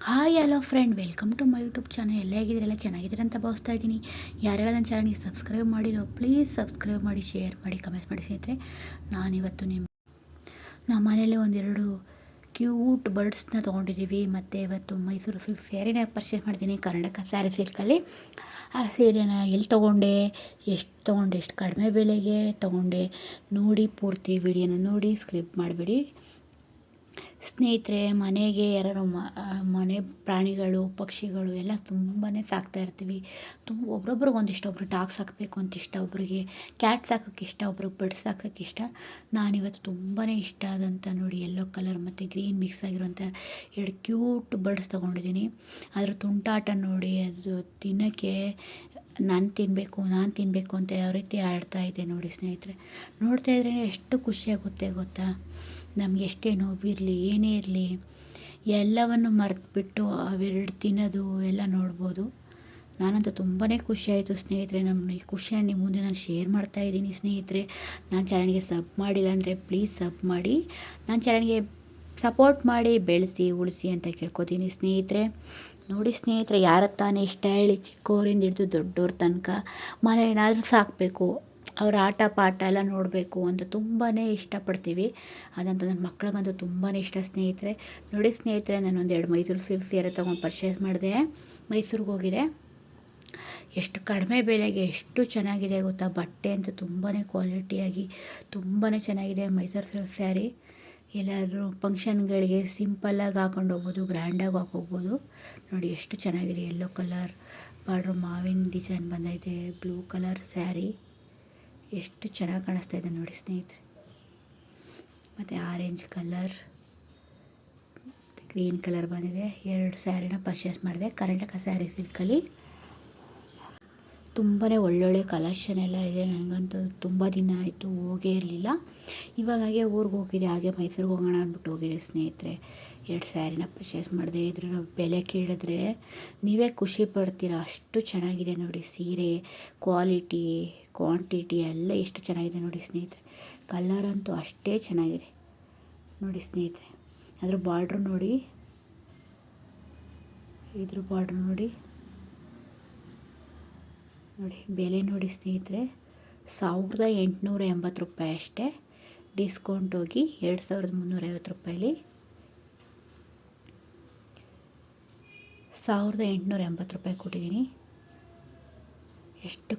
Hi hello friend, welcome to my YouTube channel. ಎಲ್ಲ ಹೇಗಿದ್ದೀರಲ್ಲ, ಚೆನ್ನಾಗಿದ್ದೀರ ಅಂತ ಭಾವಿಸ್ತಾ ಇದ್ದೀನಿ. ಯಾರೆಲ್ಲ ನನ್ನ ಚಾನಲ್ಗೆ ಸಬ್ಸ್ಕ್ರೈಬ್ ಮಾಡಿರೋ ಪ್ಲೀಸ್ ಸಬ್ಸ್ಕ್ರೈಬ್ ಮಾಡಿ, ಶೇರ್ ಮಾಡಿ, ಕಮೆಂಟ್ಸ್ ಮಾಡಿ ಸ್ನೇಹಿತರೆ. ನಾನಿವತ್ತು ನಮ್ಮ ಮನೇಲಿ ಒಂದೆರಡು ಕ್ಯೂಟ್ ಬರ್ಡ್ಸ್ನ ತೊಗೊಂಡಿದ್ದೀವಿ. ಮತ್ತು ಇವತ್ತು ಮೈಸೂರು ಸಿಲ್ಕ್ ಸ್ಯಾರಿನ ಪರ್ಚೇಸ್ ಮಾಡಿದ್ದೀನಿ, ಕರ್ನಾಟಕ ಸ್ಯಾರಿ ಸಿಲ್ಕಲ್ಲಿ. ಆ ಸೀರೆನ ಎಲ್ಲಿ ತೊಗೊಂಡೆ, ಎಷ್ಟು ಕಡಿಮೆ ಬೆಲೆಗೆ ತೊಗೊಂಡೆ ನೋಡಿ. ಪೂರ್ತಿ ವಿಡಿಯೋನ ನೋಡಿ, ಸ್ಕ್ರಿಪ್ಟ್ ಮಾಡಿಬಿಡಿ ಸ್ನೇಹಿತರೆ. ಮನೆಗೆ ಯಾರು ಮನೆ ಪ್ರಾಣಿಗಳು, ಪಕ್ಷಿಗಳು ಎಲ್ಲ ತುಂಬಾ ಸಾಕ್ತಾ ಇರ್ತೀವಿ. ಒಬ್ರೊಬ್ರಿಗೆ ಒಂದಿಷ್ಟ, ಒಬ್ರು ಡಾಗ್ ಸಾಕಬೇಕು ಅಂತ ಇಷ್ಟ, ಒಬ್ರಿಗೆ ಕ್ಯಾಟ್ ಸಾಕೋಕ್ಕೆ ಇಷ್ಟ, ಒಬ್ರಿಗೆ ಬರ್ಡ್ಸ್ ಸಾಕೋಕ್ಕೆ ಇಷ್ಟ. ನಾನಿವತ್ತು ತುಂಬಾ ಇಷ್ಟ ಆದಂಥ ನೋಡಿ, ಯೆಲ್ಲೋ ಕಲರ್ ಮತ್ತು ಗ್ರೀನ್ ಮಿಕ್ಸ್ ಆಗಿರುವಂಥ ಎರಡು ಕ್ಯೂಟ್ ಬರ್ಡ್ಸ್ ತೊಗೊಂಡಿದ್ದೀನಿ. ಅದ್ರ ತುಂಟಾಟ ನೋಡಿ, ಅದು ತಿನ್ನೋಕ್ಕೆ ನಾನು ತಿನ್ನಬೇಕು ಅಂತ ಯಾವ ರೀತಿ ಆಡ್ತಾ ಇದೆ ನೋಡಿ ಸ್ನೇಹಿತರೆ. ನೋಡ್ತಾ ಇದ್ರೇ ಎಷ್ಟು ಖುಷಿಯಾಗುತ್ತೆ ಗೊತ್ತಾ. ನಮಗೆ ಎಷ್ಟೇ ನೋವಿರಲಿ, ಏನೇ ಇರಲಿ, ಎಲ್ಲವನ್ನು ಮರೆತುಬಿಟ್ಟು ಅವೆರಡು ತಿನ್ನೋದು ಎಲ್ಲ ನೋಡ್ಬೋದು. ನಾನಂತೂ ತುಂಬಾ ಖುಷಿಯಾಯಿತು ಸ್ನೇಹಿತರೆ. ಈ ಖುಷಿನ ನಿಮ್ಮ ಮುಂದೆ ನಾನು ಶೇರ್ ಮಾಡ್ತಾಯಿದ್ದೀನಿ ಸ್ನೇಹಿತರೆ. ನನ್ನ ಚಾನಲ್ಗೆ ಸಬ್ ಮಾಡಿಲ್ಲ ಅಂದರೆ ಪ್ಲೀಸ್ ಸಬ್ ಮಾಡಿ, ನನ್ನ ಚಾನಲ್ಗೆ ಸಪೋರ್ಟ್ ಮಾಡಿ, ಬೆಳೆಸಿ ಉಳಿಸಿ ಅಂತ ಕೇಳ್ಕೊತೀನಿ ಸ್ನೇಹಿತರೆ. ನೋಡಿ ಸ್ನೇಹಿತರೆ, ಯಾರ ತಾನೇ ಇಷ್ಟ ಹೇಳಿ, ಚಿಕ್ಕವರಿಂದ ಹಿಡಿದು ದೊಡ್ಡವ್ರ ತನಕ ಮನೆ ಏನಾದರೂ ಸಾಕಬೇಕು, ಅವ್ರ ಆಟ ಪಾಠ ಎಲ್ಲ ನೋಡಬೇಕು ಅಂತ ತುಂಬಾ ಇಷ್ಟಪಡ್ತೀವಿ. ಅದಂತ ನನ್ನ ಮಕ್ಳಿಗಂತೂ ತುಂಬಾ ಇಷ್ಟ ಸ್ನೇಹಿತರೆ. ನೋಡಿ ಸ್ನೇಹಿತರೆ, ನಾನೊಂದೆರಡು ಮೈಸೂರು ಸಿಲ್ಕ್ ಸೀರೆ ತೊಗೊಂಡು ಪರ್ಚೇಸ್ ಮಾಡಿದೆ. ಮೈಸೂರಿಗೆ ಹೋಗಿದೆ. ಎಷ್ಟು ಕಡಿಮೆ ಬೆಲೆಗೆ ಎಷ್ಟು ಚೆನ್ನಾಗಿದೆ ಗೊತ್ತಾ. ಬಟ್ಟೆ ಅಂತೂ ತುಂಬಾ ಕ್ವಾಲಿಟಿಯಾಗಿ ತುಂಬಾ ಚೆನ್ನಾಗಿದೆ. ಮೈಸೂರು ಸಿಲ್ಕ್ ಸ್ಯಾರಿ ಎಲ್ಲಾದರೂ ಫಂಕ್ಷನ್ಗಳಿಗೆ ಸಿಂಪಲ್ಲಾಗಿ ಹಾಕೊಂಡು ಹೋಗ್ಬೋದು, ಗ್ರ್ಯಾಂಡಾಗಿ ಹಾಕೋಗ್ಬೋದು. ನೋಡಿ ಎಷ್ಟು ಚೆನ್ನಾಗಿದೆ. ಯೆಲ್ಲೋ ಕಲರ್ ಬಾರ್ಡ್ರು, ಮಾವಿನ ಡಿಸೈನ್ ಬಂದೈತೆ. ಬ್ಲೂ ಕಲರ್ ಸ್ಯಾರಿ ಎಷ್ಟು ಚೆನ್ನಾಗಿ ಕಾಣಿಸ್ತಾ ಇದೆ ನೋಡಿ ಸ್ನೇಹಿತರೆ. ಮತ್ತು ಆರೆಂಜ್ ಕಲರ್, ಗ್ರೀನ್ ಕಲರ್ ಬಂದಿದೆ. ಎರಡು ಸ್ಯಾರಿನ ಪರ್ಚೇಸ್ ಮಾಡಿದೆ ಕರ್ನಾಟಕ ಸ್ಯಾರಿ ಸಿಲ್ಕಲ್ಲಿ. ತುಂಬಾ ಒಳ್ಳೊಳ್ಳೆ ಕಲೆಕ್ಷನ್ ಎಲ್ಲ ಇದೆ. ನನಗಂತೂ ತುಂಬ ದಿನ ಆಯಿತು, ಹೋಗೇ ಇರಲಿಲ್ಲ. ಇವಾಗಾಗೆ ಊರಿಗೆ ಹೋಗಿದೆ, ಹಾಗೆ ಮೈಸೂರಿಗೆ ಹೋಗೋಣ ಅಂದ್ಬಿಟ್ಟು ಹೋಗಿದೆ ಸ್ನೇಹಿತರೆ. ಎರಡು ಸ್ಯಾರಿನ ಪರ್ಚೇಸ್ ಮಾಡಿದೆ. ಇದ್ರ ಬೆಲೆ ಕೇಳಿದ್ರೆ ನೀವೇ ಖುಷಿ ಪಡ್ತೀರ, ಅಷ್ಟು ಚೆನ್ನಾಗಿದೆ ನೋಡಿ. ಸೀರೆ ಕ್ವಾಲಿಟಿ, ಕ್ವಾಂಟಿಟಿ ಎಲ್ಲ ಎಷ್ಟು ಚೆನ್ನಾಗಿದೆ ನೋಡಿ ಸ್ನೇಹಿತರೆ. ಕಲರ್ ಅಂತೂ ಅಷ್ಟೇ ಚೆನ್ನಾಗಿದೆ ನೋಡಿ ಸ್ನೇಹಿತರೆ. ಅದ್ರ ಬಾರ್ಡ್ರು ನೋಡಿ, ಇದ್ರ ಬಾರ್ಡ್ರು ನೋಡಿ. ಬೆಲೆ ನೋಡಿ ಸ್ನೇಹಿತರೆ, 1880 ರೂಪಾಯಿ ಅಷ್ಟೇ. ಡಿಸ್ಕೌಂಟ್ ಹೋಗಿ 2350 ರೂಪಾಯಿಲಿ 1880 ರೂಪಾಯಿ ಕೊಟ್ಟಿದ್ದೀನಿ. ಎಷ್ಟು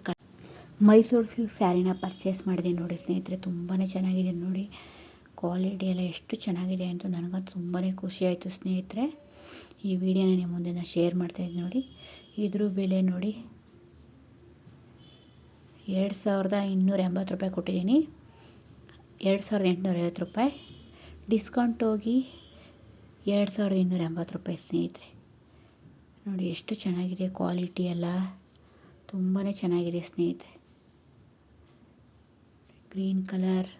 ಮೈಸೂರು ಸಿಲ್ಕ್ ಸ್ಯಾರಿನ ಪರ್ಚೇಸ್ ಮಾಡಿದೆ ನೋಡಿ ಸ್ನೇಹಿತರೆ. ತುಂಬಾ ಚೆನ್ನಾಗಿದೆ ನೋಡಿ. ಕ್ವಾಲಿಟಿ ಎಲ್ಲ ಎಷ್ಟು ಚೆನ್ನಾಗಿದೆ ಅಂತ ನನಗಂತೂ ತುಂಬಾ ಖುಷಿ ಆಯಿತು ಸ್ನೇಹಿತರೆ. ಈ ವಿಡಿಯೋನ ನಿಮ್ಮ ಮುಂದೆ ನಾನು ಶೇರ್ ಮಾಡ್ತಾಯಿದ್ದೀನಿ ನೋಡಿ. ಇದ್ರ ಬೆಲೆ ನೋಡಿ 2280 ರೂಪಾಯಿ ಕೊಟ್ಟಿದ್ದೀನಿ. 2850 ರೂಪಾಯಿ. ಡಿಸ್ಕೌಂಟ್ ಹೋಗಿ 2280 ರೂಪಾಯಿ ಸ್ನೇಹಿತರೆ. ನೋಡಿ ಎಷ್ಟು ಚೆನ್ನಾಗಿದೆ. ಕ್ವಾಲಿಟಿ ಎಲ್ಲ ತುಂಬಾ ಚೆನ್ನಾಗಿದೆ ಸ್ನೇಹಿತರೆ. ಗ್ರೀನ್ ಕಲರ್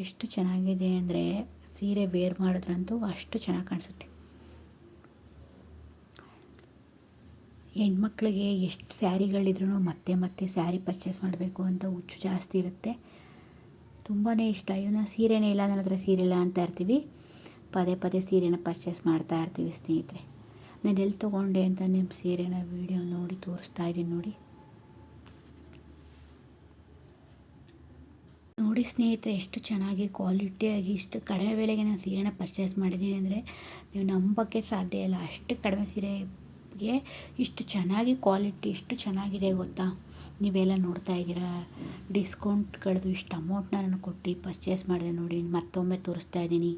ಎಷ್ಟು ಚೆನ್ನಾಗಿದೆ ಅಂದರೆ, ಸೀರೆ ವೇರ್ ಮಾಡಿದ್ರಂತೂ ಅಷ್ಟು ಚೆನ್ನಾಗಿ ಕಾಣಿಸುತ್ತೆ. ಹೆಣ್ಮಕ್ಳಿಗೆ ಎಷ್ಟು ಸ್ಯಾರಿಗಳಿದ್ರೂ ಮತ್ತೆ ಸ್ಯಾರಿ ಪರ್ಚೇಸ್ ಮಾಡಬೇಕು ಅಂತ ಹುಚ್ಚು ಜಾಸ್ತಿ ಇರುತ್ತೆ. ತುಂಬಾ ಇಷ್ಟ. ಇವನ್ನ ಸೀರೆನೇ ಇಲ್ಲ, ನನ್ನ ಹತ್ರ ಸೀರೆ ಇಲ್ಲ ಅಂತ ಇರ್ತೀವಿ. ಪದೇ ಸೀರೆನ ಪರ್ಚೇಸ್ ಮಾಡ್ತಾ ಇರ್ತೀವಿ ಸ್ನೇಹಿತರೆ. ನಾನು ಎಲ್ಲಿ ತೊಗೊಂಡೆ ಅಂತ ನಿಮ್ಮ ಸೀರೆನ ವಿಡಿಯೋ ನೋಡಿ ತೋರಿಸ್ತಾ ಇದ್ದೀನಿ ನೋಡಿ. ನೋಡಿ ಸ್ನೇಹಿತರೆ, ಎಷ್ಟು ಚೆನ್ನಾಗಿ ಕ್ವಾಲಿಟಿಯಾಗಿ ಇಷ್ಟು ಕಡಿಮೆ ಬೆಲೆಗೆ ನಾನು ಸೀರೆನ ಪರ್ಚೇಸ್ ಮಾಡಿದ್ದೀನಿ ಅಂದರೆ ನೀವು ನಂಬೋಕ್ಕೆ ಸಾಧ್ಯ ಇಲ್ಲ. ಅಷ್ಟು ಕಡಿಮೆ ಸೀರೆಗೆ ಇಷ್ಟು ಚೆನ್ನಾಗಿ ಕ್ವಾಲಿಟಿ ಎಷ್ಟು ಚೆನ್ನಾಗಿದೆ ಗೊತ್ತಾ. ನೀವೆಲ್ಲ ನೋಡ್ತಾ ಇದ್ದೀರಾ. ಡಿಸ್ಕೌಂಟ್ಗಳದ್ದು ಇಷ್ಟು ಅಮೌಂಟ್ನ ನಾನು ಕೊಟ್ಟು ಪರ್ಚೇಸ್ ಮಾಡಿದೆ ನೋಡಿ. ಮತ್ತೊಮ್ಮೆ ತೋರಿಸ್ತಾ ಇದ್ದೀನಿ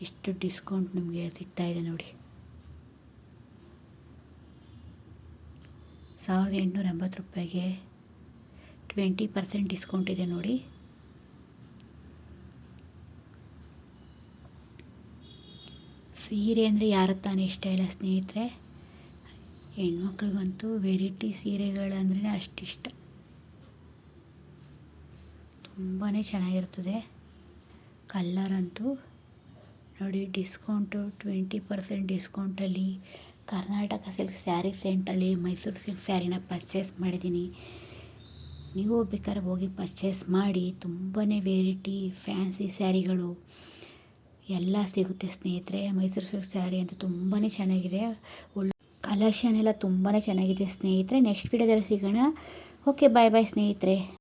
ಎಷ್ಟು ಡಿಸ್ಕೌಂಟ್ ನಿಮಗೆ ಸಿಗ್ತಾಯಿದೆ ನೋಡಿ. 1880 ರೂಪಾಯಿಗೆ 20% ಡಿಸ್ಕೌಂಟ್ ಇದೆ ನೋಡಿ. ಸೀರೆ ಅಂದರೆ ಯಾರ ತಾನೇ ಇಷ್ಟ ಇಲ್ಲ ಸ್ನೇಹಿತರೆ. ಹೆಣ್ಮಕ್ಳಿಗಂತೂ ವೆರೈಟಿ ಸೀರೆಗಳಂದ್ರೆ ಅಷ್ಟಿಷ್ಟ. ತುಂಬಾ ಚೆನ್ನಾಗಿರ್ತದೆ. ಕಲ್ಲರ್ ಅಂತೂ ನೋಡಿ. ಡಿಸ್ಕೌಂಟು 20% ಡಿಸ್ಕೌಂಟಲ್ಲಿ ಕರ್ನಾಟಕ ಸಿಲ್ಕ್ ಸ್ಯಾರಿ ಸೆಂಟಲ್ಲಿ ಮೈಸೂರು ಸಿಲ್ಕ್ ಸ್ಯಾರಿನ ಪರ್ಚೇಸ್ ಮಾಡಿದ್ದೀನಿ. ನೀವು ಬೇಕಾದ್ರೆ ಹೋಗಿ ಪರ್ಚೇಸ್ ಮಾಡಿ. ತುಂಬಾ ವೆರೈಟಿ ಫ್ಯಾನ್ಸಿ ಸ್ಯಾರಿಗಳು ಎಲ್ಲ ಸಿಗುತ್ತೆ ಸ್ನೇಹಿತರೆ. ಮೈಸೂರು ಸಿಲ್ಕ್ ಸ್ಯಾರಿ ಅಂತ ತುಂಬಾ ಚೆನ್ನಾಗಿದೆ. ಕಲೆಕ್ಷನ್ ಎಲ್ಲ ತುಂಬಾ ಚೆನ್ನಾಗಿದೆ ಸ್ನೇಹಿತರೆ. ನೆಕ್ಸ್ಟ್ ವಿಡಿಯೋದಲ್ಲಿ ಸಿಗೋಣ. ಓಕೆ, ಬಾಯ್ ಬಾಯ್ ಸ್ನೇಹಿತರೆ.